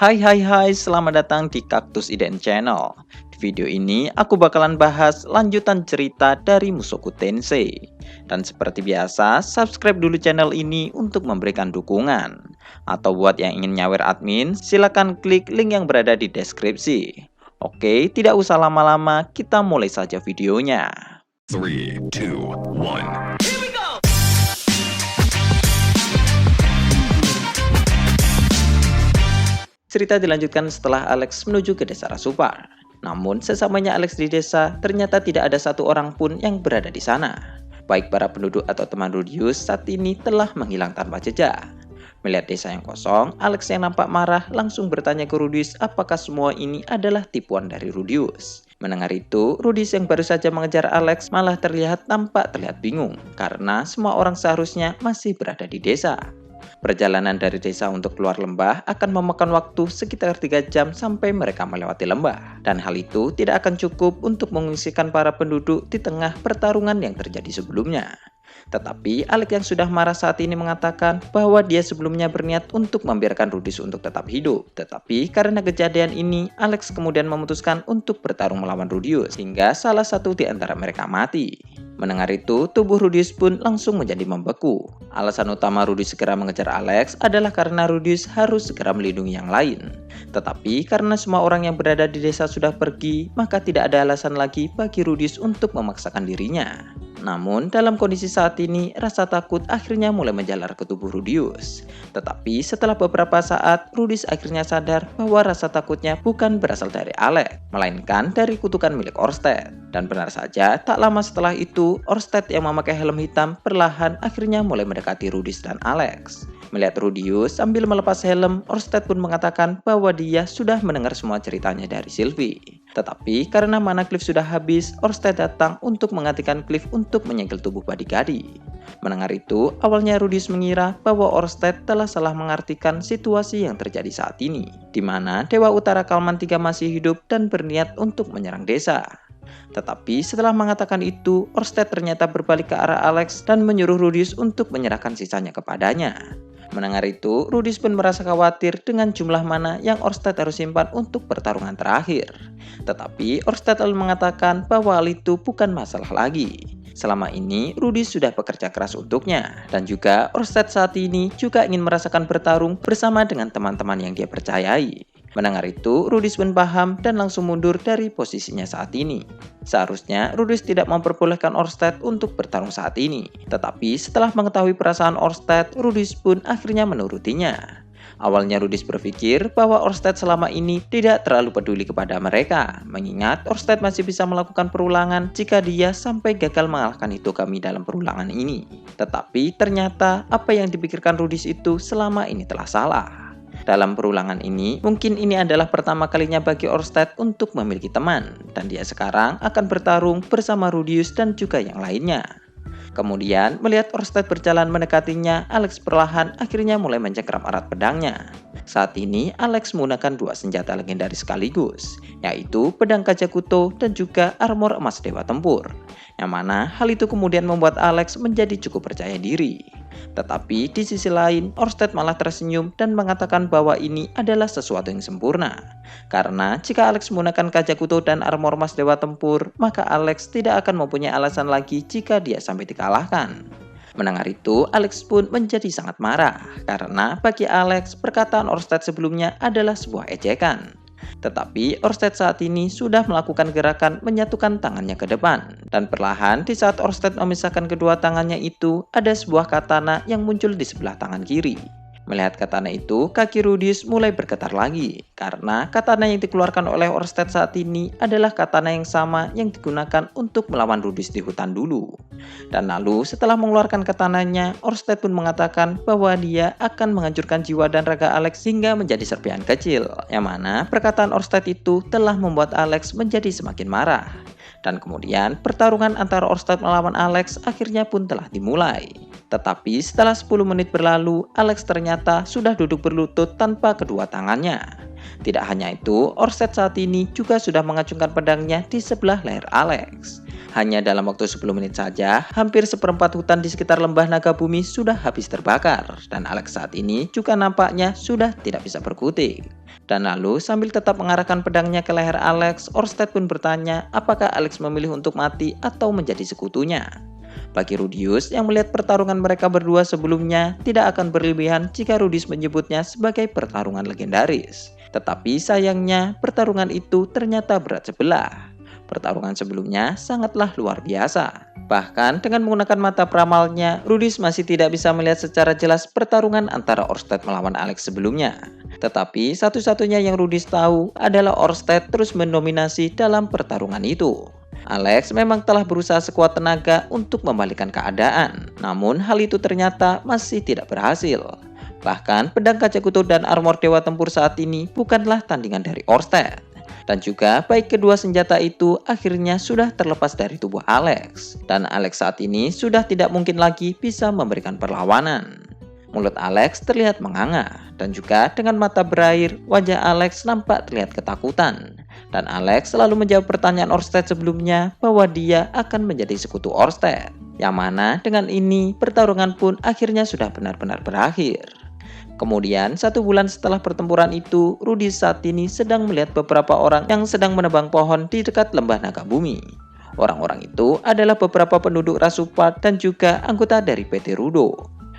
Hai, selamat datang di Kaktus Iden Channel. Di video ini aku bakalan bahas lanjutan cerita dari Mushoku Tensei. Dan seperti biasa, subscribe dulu channel ini untuk memberikan dukungan. Atau buat yang ingin nyawer admin, silakan klik link yang berada di deskripsi. Oke, tidak usah lama-lama, kita mulai saja videonya. 3, 2, 1. Cerita dilanjutkan setelah Alex menuju ke desa Rasupar. Namun sesamanya Alex di desa, ternyata tidak ada satu orang pun yang berada di sana. Baik para penduduk atau teman Rudius saat ini telah menghilang tanpa jejak. Melihat desa yang kosong, Alex yang nampak marah langsung bertanya ke Rudius apakah semua ini adalah tipuan dari Rudius. Mendengar itu, Rudius yang baru saja mengejar Alex malah terlihat bingung karena semua orang seharusnya masih berada di desa. Perjalanan dari desa untuk keluar lembah akan memakan waktu sekitar 3 jam sampai mereka melewati lembah. Dan hal itu tidak akan cukup untuk mengungsikan para penduduk di tengah pertarungan yang terjadi sebelumnya. Tetapi Alex yang sudah marah saat ini mengatakan bahwa dia sebelumnya berniat untuk membiarkan Rudius untuk tetap hidup. Tetapi karena kejadian ini, Alex kemudian memutuskan untuk bertarung melawan Rudius hingga salah satu di antara mereka mati. Mendengar itu, tubuh Rudius pun langsung menjadi membeku. Alasan utama Rudius segera mengejar Alex adalah karena Rudius harus segera melindungi yang lain. Tetapi karena semua orang yang berada di desa sudah pergi, maka tidak ada alasan lagi bagi Rudius untuk memaksakan dirinya. Namun dalam kondisi saat ini, rasa takut akhirnya mulai menjalar ke tubuh Rudius. Tetapi setelah beberapa saat, Rudius akhirnya sadar bahwa rasa takutnya bukan berasal dari Alex, melainkan dari kutukan milik Orsted. Dan benar saja, tak lama setelah itu, Orsted yang memakai helm hitam perlahan akhirnya mulai mendekati Rudius dan Alex. Melihat Rudius sambil melepas helm, Orsted pun mengatakan bahwa dia sudah mendengar semua ceritanya dari Sylvie. Tetapi karena mana Cliff sudah habis, Orsted datang untuk menggantikan Cliff untuk menyegel tubuh Badigadi. Mendengar itu, awalnya Rudius mengira bahwa Orsted telah salah mengartikan situasi yang terjadi saat ini, di mana Dewa Utara Kalman III masih hidup dan berniat untuk menyerang desa. Tetapi setelah mengatakan itu, Orsted ternyata berbalik ke arah Alex dan menyuruh Rudius untuk menyerahkan sisanya kepadanya. Mendengar itu, Rudius pun merasa khawatir dengan jumlah mana yang Orsted harus simpan untuk pertarungan terakhir. Tetapi Orsted lalu mengatakan bahwa hal itu bukan masalah lagi. Selama ini, Rudius sudah bekerja keras untuknya. Dan juga Orsted saat ini juga ingin merasakan bertarung bersama dengan teman-teman yang dia percayai. Mendengar itu, Rudius pun paham dan langsung mundur dari posisinya saat ini. Seharusnya Rudius tidak memperbolehkan Orsted untuk bertarung saat ini. Tetapi setelah mengetahui perasaan Orsted, Rudius pun akhirnya menurutinya. Awalnya Rudius berpikir bahwa Orsted selama ini tidak terlalu peduli kepada mereka, mengingat Orsted masih bisa melakukan perulangan jika dia sampai gagal mengalahkan Hitokami dalam perulangan ini. Tetapi ternyata apa yang dipikirkan Rudius itu selama ini telah salah. Dalam perulangan ini, mungkin ini adalah pertama kalinya bagi Orsted untuk memiliki teman, dan dia sekarang akan bertarung bersama Rudius dan juga yang lainnya. Kemudian, melihat Orsted berjalan mendekatinya, Alex perlahan akhirnya mulai mencengkram erat pedangnya. Saat ini, Alex menggunakan 2 senjata legendaris sekaligus, yaitu pedang Kajakuto dan juga armor emas Dewa Tempur. Yang mana hal itu kemudian membuat Alex menjadi cukup percaya diri. Tetapi di sisi lain, Orsted malah tersenyum dan mengatakan bahwa ini adalah sesuatu yang sempurna. Karena jika Alex menggunakan Kajakuto dan armor emas Dewa Tempur, maka Alex tidak akan mempunyai alasan lagi jika dia sampai dikalahkan. Mendengar itu, Alex pun menjadi sangat marah, karena bagi Alex, perkataan Orsted sebelumnya adalah sebuah ejekan. Tetapi Orsted saat ini sudah melakukan gerakan menyatukan tangannya ke depan. Dan perlahan di saat Orsted memisahkan kedua tangannya itu, ada sebuah katana yang muncul di sebelah tangan kiri. Melihat katana itu, kaki Rudius mulai bergetar lagi, karena katana yang dikeluarkan oleh Orsted saat ini adalah katana yang sama yang digunakan untuk melawan Rudius di hutan dulu. Dan lalu setelah mengeluarkan katananya, Orsted pun mengatakan bahwa dia akan menghancurkan jiwa dan raga Alex hingga menjadi serpihan kecil, yang mana perkataan Orsted itu telah membuat Alex menjadi semakin marah. Dan kemudian pertarungan antara Orsted melawan Alex akhirnya pun telah dimulai. Tetapi setelah 10 menit berlalu, Alex ternyata sudah duduk berlutut tanpa kedua tangannya. Tidak hanya itu, Orsted saat ini juga sudah mengacungkan pedangnya di sebelah leher Alex. Hanya dalam waktu 10 menit saja, hampir seperempat hutan di sekitar lembah naga bumi sudah habis terbakar. Dan Alex saat ini juga nampaknya sudah tidak bisa berkutik. Dan lalu sambil tetap mengarahkan pedangnya ke leher Alex, Orsted pun bertanya apakah Alex memilih untuk mati atau menjadi sekutunya. Bagi Rudius yang melihat pertarungan mereka berdua sebelumnya tidak akan berlebihan jika Rudius menyebutnya sebagai pertarungan legendaris. Tetapi sayangnya pertarungan itu ternyata berat sebelah. Pertarungan sebelumnya sangatlah luar biasa. Bahkan dengan menggunakan mata peramalnya, Rudius masih tidak bisa melihat secara jelas pertarungan antara Orsted melawan Alex sebelumnya. Tetapi satu-satunya yang Rudius tahu adalah Orsted terus mendominasi dalam pertarungan itu. Alex memang telah berusaha sekuat tenaga untuk membalikkan keadaan, namun hal itu ternyata masih tidak berhasil. Bahkan pedang kaca kutub dan armor Dewa Tempur saat ini bukanlah tandingan dari Orsted. Dan juga baik kedua senjata itu akhirnya sudah terlepas dari tubuh Alex. Dan Alex saat ini sudah tidak mungkin lagi bisa memberikan perlawanan. Mulut Alex terlihat menganga, dan juga dengan mata berair, wajah Alex nampak terlihat ketakutan. Dan Alex selalu menjawab pertanyaan Orsted sebelumnya bahwa dia akan menjadi sekutu Orsted. Yang mana dengan ini pertarungan pun akhirnya sudah benar-benar berakhir. Kemudian 1 bulan setelah pertempuran itu, Rudius saat ini sedang melihat beberapa orang yang sedang menebang pohon di dekat lembah naga bumi. Orang-orang itu adalah beberapa penduduk Rasupat dan juga anggota dari PT Rudo.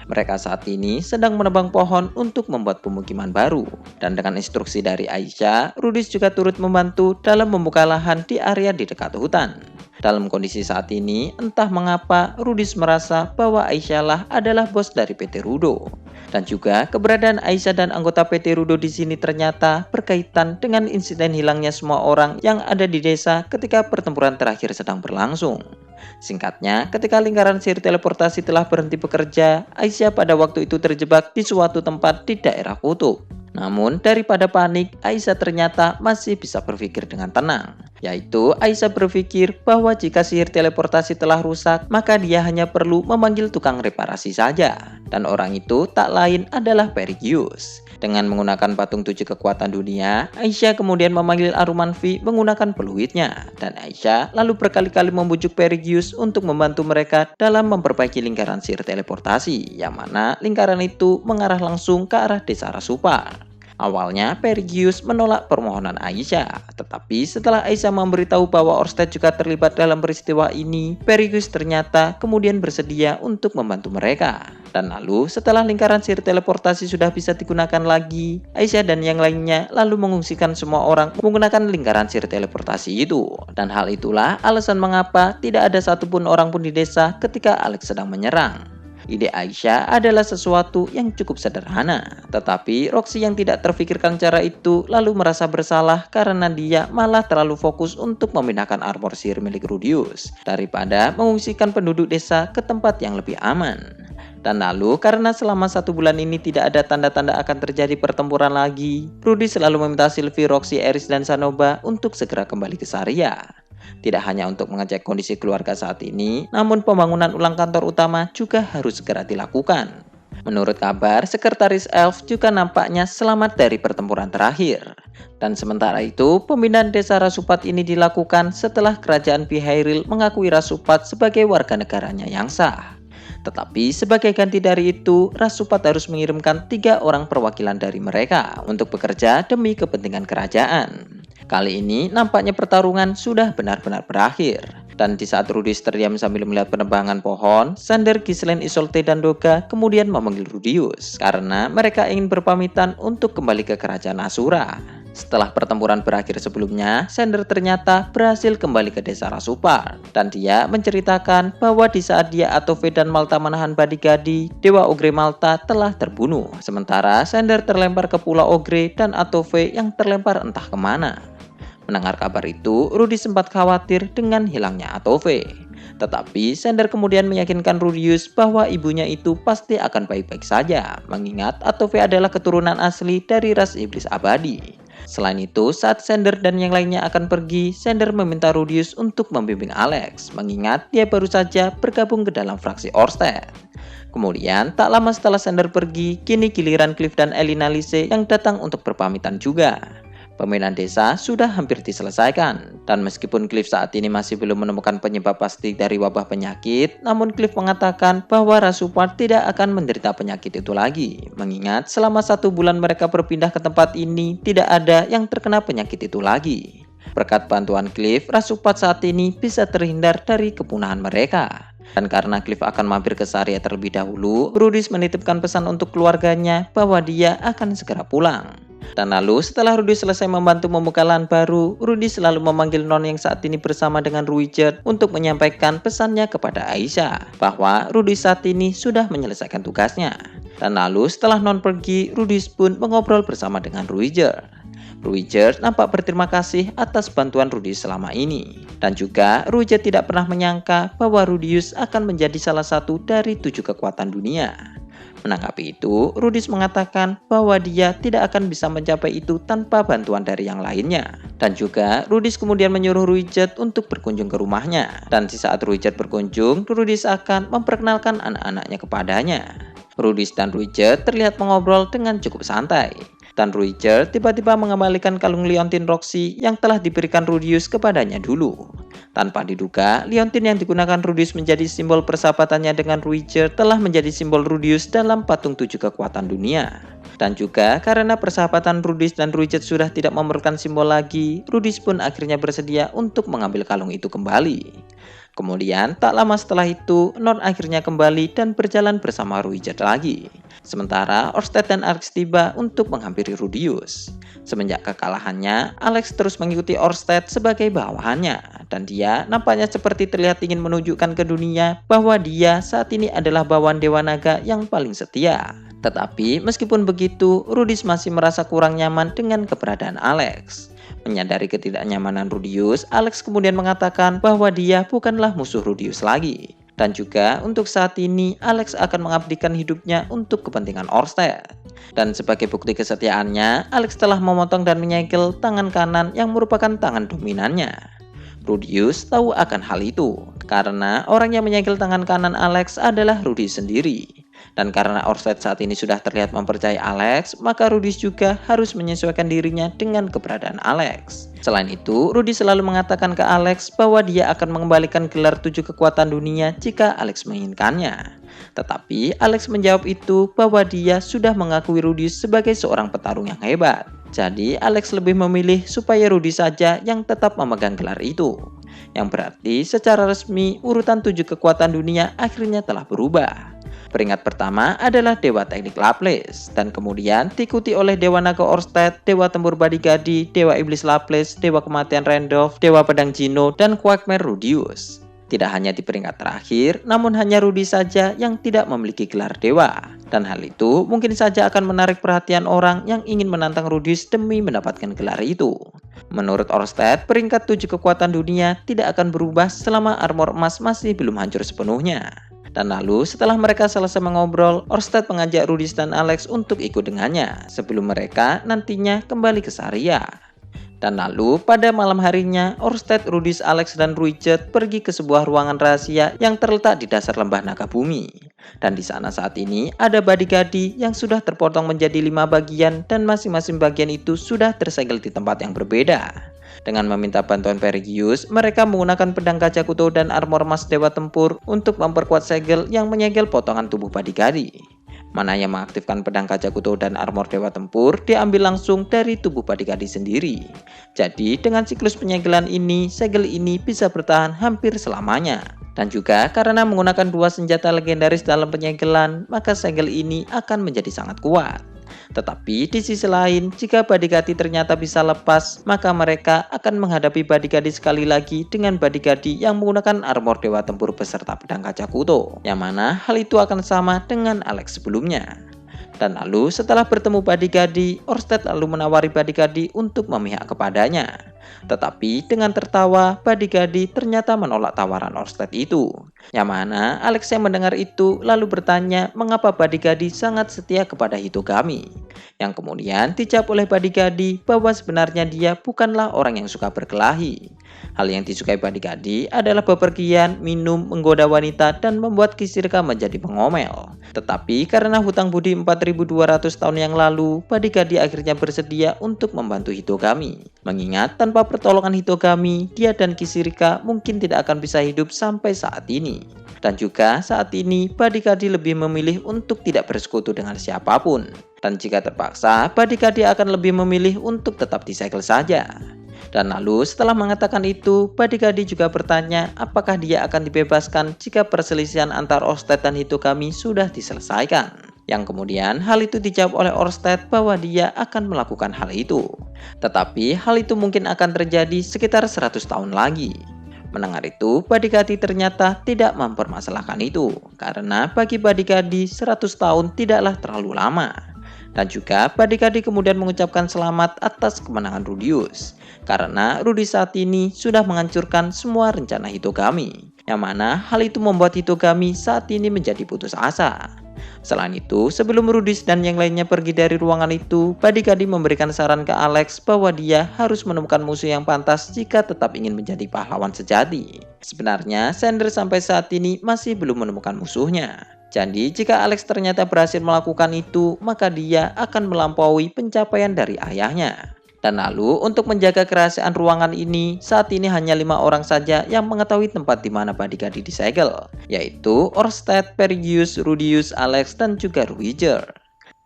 Mereka saat ini sedang menebang pohon untuk membuat pemukiman baru. Dan dengan instruksi dari Aisyah, Rudius juga turut membantu dalam membuka lahan di area di dekat hutan. Dalam kondisi saat ini, entah mengapa Rudius merasa bahwa Aisyah lah adalah bos dari PT Rudo. Dan juga keberadaan Aisyah dan anggota PT Rudo di sini ternyata berkaitan dengan insiden hilangnya semua orang yang ada di desa ketika pertempuran terakhir sedang berlangsung. Singkatnya, ketika lingkaran sihir teleportasi telah berhenti bekerja, Aisyah pada waktu itu terjebak di suatu tempat di daerah kutub. Namun daripada panik, Aisyah ternyata masih bisa berpikir dengan tenang. Yaitu Aisyah berpikir bahwa jika sihir teleportasi telah rusak, maka dia hanya perlu memanggil tukang reparasi saja. Dan orang itu tak lain adalah Perigius. Dengan menggunakan patung 7 kekuatan dunia, Aisyah kemudian memanggil Arumanfi menggunakan peluitnya. Dan Aisyah lalu berkali-kali membujuk Perigius untuk membantu mereka dalam memperbaiki lingkaran sihir teleportasi, yang mana lingkaran itu mengarah langsung ke arah desa Rasupar. Awalnya Perigius menolak permohonan Aisyah, tetapi setelah Aisyah memberitahu bahwa Orsted juga terlibat dalam peristiwa ini, Perigius ternyata kemudian bersedia untuk membantu mereka. Dan lalu setelah lingkaran sihir teleportasi sudah bisa digunakan lagi, Aisyah dan yang lainnya lalu mengungsikan semua orang menggunakan lingkaran sihir teleportasi itu. Dan hal itulah alasan mengapa tidak ada satupun orang pun di desa ketika Alex sedang menyerang. Ide Aisyah adalah sesuatu yang cukup sederhana, tetapi Roxy yang tidak terfikirkan cara itu lalu merasa bersalah karena dia malah terlalu fokus untuk memindahkan armor sihir milik Rudius daripada mengungsikan penduduk desa ke tempat yang lebih aman. Dan lalu karena selama 1 bulan ini tidak ada tanda-tanda akan terjadi pertempuran lagi, Rudius selalu meminta Sylvie, Roxy, Eris, dan Sanoba untuk segera kembali ke Saria. Tidak hanya untuk mengecek kondisi keluarga saat ini, namun pembangunan ulang kantor utama juga harus segera dilakukan. Menurut kabar, Sekretaris Elf juga nampaknya selamat dari pertempuran terakhir. Dan sementara itu, pemindahan desa Rasupat ini dilakukan setelah kerajaan Pihairil mengakui Rasupat sebagai warga negaranya yang sah. Tetapi sebagai ganti dari itu, Rasupat harus mengirimkan 3 orang perwakilan dari mereka untuk bekerja demi kepentingan kerajaan. Kali ini nampaknya pertarungan sudah benar-benar berakhir. Dan di saat Rudius terdiam sambil melihat penebangan pohon, Sander, Ghislaine, Isolde, dan Doga kemudian memanggil Rudius karena mereka ingin berpamitan untuk kembali ke kerajaan Asura. Setelah pertempuran berakhir sebelumnya, Sander ternyata berhasil kembali ke desa Rasupar. Dan dia menceritakan bahwa di saat dia, Atove, dan Malta menahan Badigadi, Dewa Ogre Malta telah terbunuh. Sementara Sander terlempar ke Pulau Ogre dan Atove yang terlempar entah kemana. Mendengar kabar itu, Rudy sempat khawatir dengan hilangnya Atove. Tetapi Sander kemudian meyakinkan Rudius bahwa ibunya itu pasti akan baik-baik saja, mengingat Atove adalah keturunan asli dari ras iblis abadi. Selain itu, saat Sander dan yang lainnya akan pergi, Sander meminta Rudius untuk membimbing Alex, mengingat dia baru saja bergabung ke dalam fraksi Orsted. Kemudian, tak lama setelah Sander pergi, kini giliran Cliff dan Elina Lise yang datang untuk berpamitan juga. Pemindahan desa sudah hampir diselesaikan, dan meskipun Cliff saat ini masih belum menemukan penyebab pasti dari wabah penyakit, namun Cliff mengatakan bahwa Rasupart tidak akan menderita penyakit itu lagi, mengingat selama 1 bulan mereka berpindah ke tempat ini tidak ada yang terkena penyakit itu lagi. Berkat bantuan Cliff, Rasupart saat ini bisa terhindar dari kepunahan mereka. Dan karena Cliff akan mampir ke Saria terlebih dahulu, Rudis menitipkan pesan untuk keluarganya bahwa dia akan segera pulang. Dan lalu setelah Rudy selesai membantu membuka lahan baru, Rudy selalu memanggil Non yang saat ini bersama dengan Ruijerd untuk menyampaikan pesannya kepada Aisyah bahwa Rudy saat ini sudah menyelesaikan tugasnya. Dan lalu setelah Non pergi, Rudy pun mengobrol bersama dengan Ruijerd. Ruijerd nampak berterima kasih atas bantuan Rudy selama ini. Dan juga Ruijerd tidak pernah menyangka bahwa Rudius akan menjadi salah satu dari 7 kekuatan dunia. Menanggapi itu, Rudis mengatakan bahwa dia tidak akan bisa mencapai itu tanpa bantuan dari yang lainnya. Dan juga Rudis kemudian menyuruh Ruijerd untuk berkunjung ke rumahnya. Dan di saat Ruijerd berkunjung, Rudis akan memperkenalkan anak-anaknya kepadanya. Rudis dan Ruijerd terlihat mengobrol dengan cukup santai. Dan Ruijerd tiba-tiba mengembalikan kalung liontin Roxy yang telah diberikan Rudius kepadanya dulu. Tanpa diduga, liontin yang digunakan Rudius menjadi simbol persahabatannya dengan Ruijerd telah menjadi simbol Rudius dalam patung 7 kekuatan dunia. Dan juga karena persahabatan Rudis dan Ruijerd sudah tidak memerlukan simbol lagi, Rudis pun akhirnya bersedia untuk mengambil kalung itu kembali. Kemudian tak lama setelah itu, Non akhirnya kembali dan berjalan bersama Ruijerd lagi. Sementara Orsted dan Alex tiba untuk menghampiri Rudius. Semenjak kekalahannya, Alex terus mengikuti Orsted sebagai bawahannya. Dan dia nampaknya seperti terlihat ingin menunjukkan ke dunia bahwa dia saat ini adalah bawahan Dewa Naga yang paling setia. Tetapi meskipun begitu, Rudis masih merasa kurang nyaman dengan keberadaan Alex. Menyadari ketidaknyamanan Rudius, Alex kemudian mengatakan bahwa dia bukanlah musuh Rudius lagi. Dan juga untuk saat ini, Alex akan mengabdikan hidupnya untuk kepentingan Orsted. Dan sebagai bukti kesetiaannya, Alex telah memotong dan menyegel tangan kanan yang merupakan tangan dominannya. Rudius tahu akan hal itu, karena orang yang menyegel tangan kanan Alex adalah Rudis sendiri. Dan karena Orsted saat ini sudah terlihat mempercayai Alex, maka Rudis juga harus menyesuaikan dirinya dengan keberadaan Alex. Selain itu, Rudis selalu mengatakan ke Alex bahwa dia akan mengembalikan gelar 7 kekuatan dunia jika Alex menginginkannya. Tetapi Alex menjawab itu bahwa dia sudah mengakui Rudis sebagai seorang petarung yang hebat. Jadi Alex lebih memilih supaya Rudis saja yang tetap memegang gelar itu. Yang berarti secara resmi urutan 7 kekuatan dunia akhirnya telah berubah. Peringkat pertama adalah Dewa Teknik Lapis, dan kemudian diikuti oleh Dewa Naga Orsted, Dewa Tempur Badigadi, Dewa Iblis Lapis, Dewa Kematian Randolph, Dewa Pedang Gino, dan Quagmire Rudius. Tidak hanya di peringkat terakhir, namun hanya Rudis saja yang tidak memiliki gelar dewa. Dan hal itu mungkin saja akan menarik perhatian orang yang ingin menantang Rudis demi mendapatkan gelar itu. Menurut Orsted, peringkat 7 kekuatan dunia tidak akan berubah selama armor emas masih belum hancur sepenuhnya. Dan lalu setelah mereka selesai mengobrol, Orsted mengajak Rudis dan Alex untuk ikut dengannya sebelum mereka nantinya kembali ke Saria. Dan lalu pada malam harinya, Orsted, Rudis, Alex, dan Ruijerd pergi ke sebuah ruangan rahasia yang terletak di dasar lembah naga bumi. Dan di sana saat ini ada Badigadi yang sudah terpotong menjadi 5 bagian dan masing-masing bagian itu sudah tersegel di tempat yang berbeda. Dengan meminta bantuan Perigius, mereka menggunakan pedang kaca kuto dan armor emas Dewa Tempur untuk memperkuat segel yang menyegel potongan tubuh Badigadi. Mana yang mengaktifkan pedang kaca kuto dan armor Dewa Tempur diambil langsung dari tubuh Badigadi sendiri. Jadi dengan siklus penyegelan ini, segel ini bisa bertahan hampir selamanya. Dan juga karena menggunakan 2 senjata legendaris dalam penyegelan, maka segel ini akan menjadi sangat kuat. Tetapi di sisi lain, jika Badigadi ternyata bisa lepas, maka mereka akan menghadapi Badigadi sekali lagi dengan Badigadi yang menggunakan armor Dewa Tempur beserta pedang kaca kuto, yang mana hal itu akan sama dengan Alex sebelumnya. Dan lalu setelah bertemu Badigadi, Orsted lalu menawari Badigadi untuk memihak kepadanya. Tetapi dengan tertawa, Badigadi ternyata menolak tawaran Orsted itu. Yang mana Alex yang mendengar itu lalu bertanya mengapa Badigadi sangat setia kepada Hitogami. Yang kemudian dijawab oleh Badigadi bahwa sebenarnya dia bukanlah orang yang suka berkelahi. Hal yang disukai Badigadi adalah bepergian, minum, menggoda wanita, dan membuat Kisirika menjadi pengomel. Tetapi karena hutang budi 4200 tahun yang lalu, Badigadi akhirnya bersedia untuk membantu Hitogami. Mengingat tanpa pertolongan Hitogami, dia dan Kisirika mungkin tidak akan bisa hidup sampai saat ini. Dan juga saat ini Badigadi lebih memilih untuk tidak bersekutu dengan siapapun. Dan jika terpaksa, Badigadi akan lebih memilih untuk tetap disegel saja. Dan lalu setelah mengatakan itu, Badigadi juga bertanya apakah dia akan dibebaskan jika perselisihan antar Orsted dan Hitogami sudah diselesaikan. Yang kemudian hal itu dijawab oleh Orsted bahwa dia akan melakukan hal itu. Tetapi hal itu mungkin akan terjadi sekitar 100 tahun lagi. Mendengar itu, Badigadi ternyata tidak mempermasalahkan itu. Karena bagi Badigadi 100 tahun tidaklah terlalu lama. Dan juga Badigadi kemudian mengucapkan selamat atas kemenangan Rudius. Karena Rudius saat ini sudah menghancurkan semua rencana Hitogami. Yang mana hal itu membuat Hitogami saat ini menjadi putus asa. Selain itu, sebelum Rudius dan yang lainnya pergi dari ruangan itu, Badigadi memberikan saran ke Alex bahwa dia harus menemukan musuh yang pantas jika tetap ingin menjadi pahlawan sejati. Sebenarnya, Sandor sampai saat ini masih belum menemukan musuhnya. Jadi, jika Alex ternyata berhasil melakukan itu, maka dia akan melampaui pencapaian dari ayahnya. Dan lalu, untuk menjaga kerahasiaan ruangan ini, saat ini hanya 5 orang saja yang mengetahui tempat di mana Badigadi disegel, yaitu Orsted, Perigeus, Rudius, Alex, dan juga Ruiger.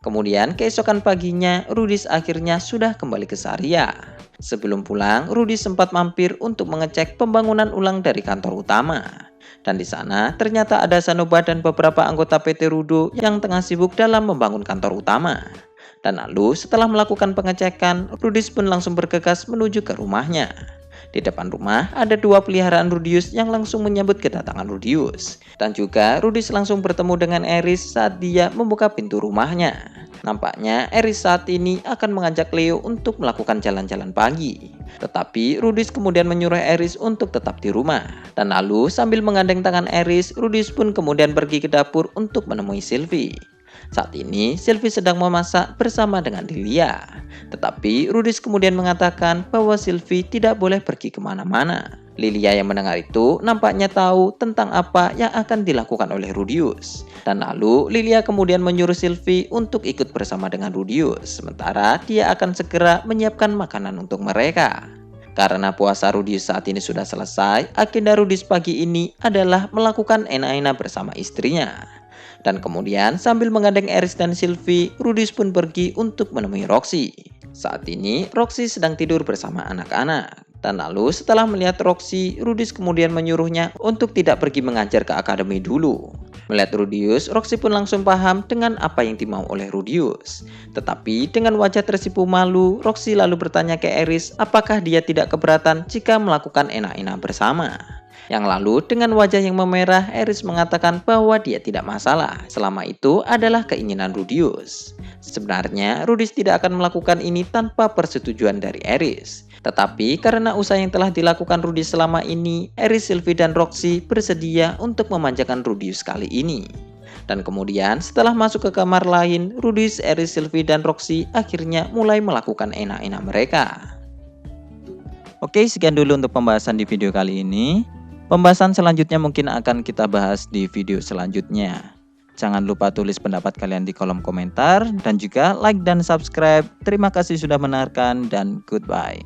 Kemudian, keesokan paginya, Rudius akhirnya sudah kembali ke Saria. Sebelum pulang, Rudius sempat mampir untuk mengecek pembangunan ulang dari kantor utama. Dan di sana ternyata ada Sanoba dan beberapa anggota PT Rudo yang tengah sibuk dalam membangun kantor utama. Dan lalu setelah melakukan pengecekan, Rudius pun langsung bergegas menuju ke rumahnya. Di depan rumah ada 2 peliharaan Rudius yang langsung menyambut kedatangan Rudius. Dan juga Rudius langsung bertemu dengan Eris saat dia membuka pintu rumahnya. Nampaknya Eris saat ini akan mengajak Leo untuk melakukan jalan-jalan pagi. Tetapi Rudius kemudian menyuruh Eris untuk tetap di rumah. Dan lalu sambil menggandeng tangan Eris, Rudius pun kemudian pergi ke dapur untuk menemui Sylvie. Saat ini Sylvie sedang memasak bersama dengan Lilia. Tetapi Rudius kemudian mengatakan bahwa Sylvie tidak boleh pergi kemana-mana. Lilia yang mendengar itu nampaknya tahu tentang apa yang akan dilakukan oleh Rudius. Dan lalu Lilia kemudian menyuruh Sylvie untuk ikut bersama dengan Rudius. Sementara dia akan segera menyiapkan makanan untuk mereka. Karena puasa Rudius saat ini sudah selesai, agenda Rudius pagi ini adalah melakukan enak-enak bersama istrinya. Dan kemudian sambil menggandeng Eris dan Sylvie, Rudius pun pergi untuk menemui Roxy. Saat ini Roxy sedang tidur bersama anak-anak. Dan lalu setelah melihat Roxy, Rudius kemudian menyuruhnya untuk tidak pergi mengajar ke akademi dulu. Melihat Rudius, Roxy pun langsung paham dengan apa yang dimau oleh Rudius. Tetapi dengan wajah tersipu malu, Roxy lalu bertanya ke Eris apakah dia tidak keberatan jika melakukan enak-enak bersama. Yang lalu dengan wajah yang memerah, Eris mengatakan bahwa dia tidak masalah selama itu adalah keinginan Rudius. Sebenarnya Rudius tidak akan melakukan ini tanpa persetujuan dari Eris. Tetapi karena usaha yang telah dilakukan Rudius selama ini, Eris, Sylvie, dan Roxy bersedia untuk memanjakan Rudius kali ini. Dan kemudian setelah masuk ke kamar lain, Rudius, Eris, Sylvie, dan Roxy akhirnya mulai melakukan enak-enak mereka. Oke, sekian dulu untuk pembahasan di video kali ini. Pembahasan selanjutnya mungkin akan kita bahas di video selanjutnya. Jangan lupa tulis pendapat kalian di kolom komentar dan juga like dan subscribe. Terima kasih sudah mendengarkan dan goodbye.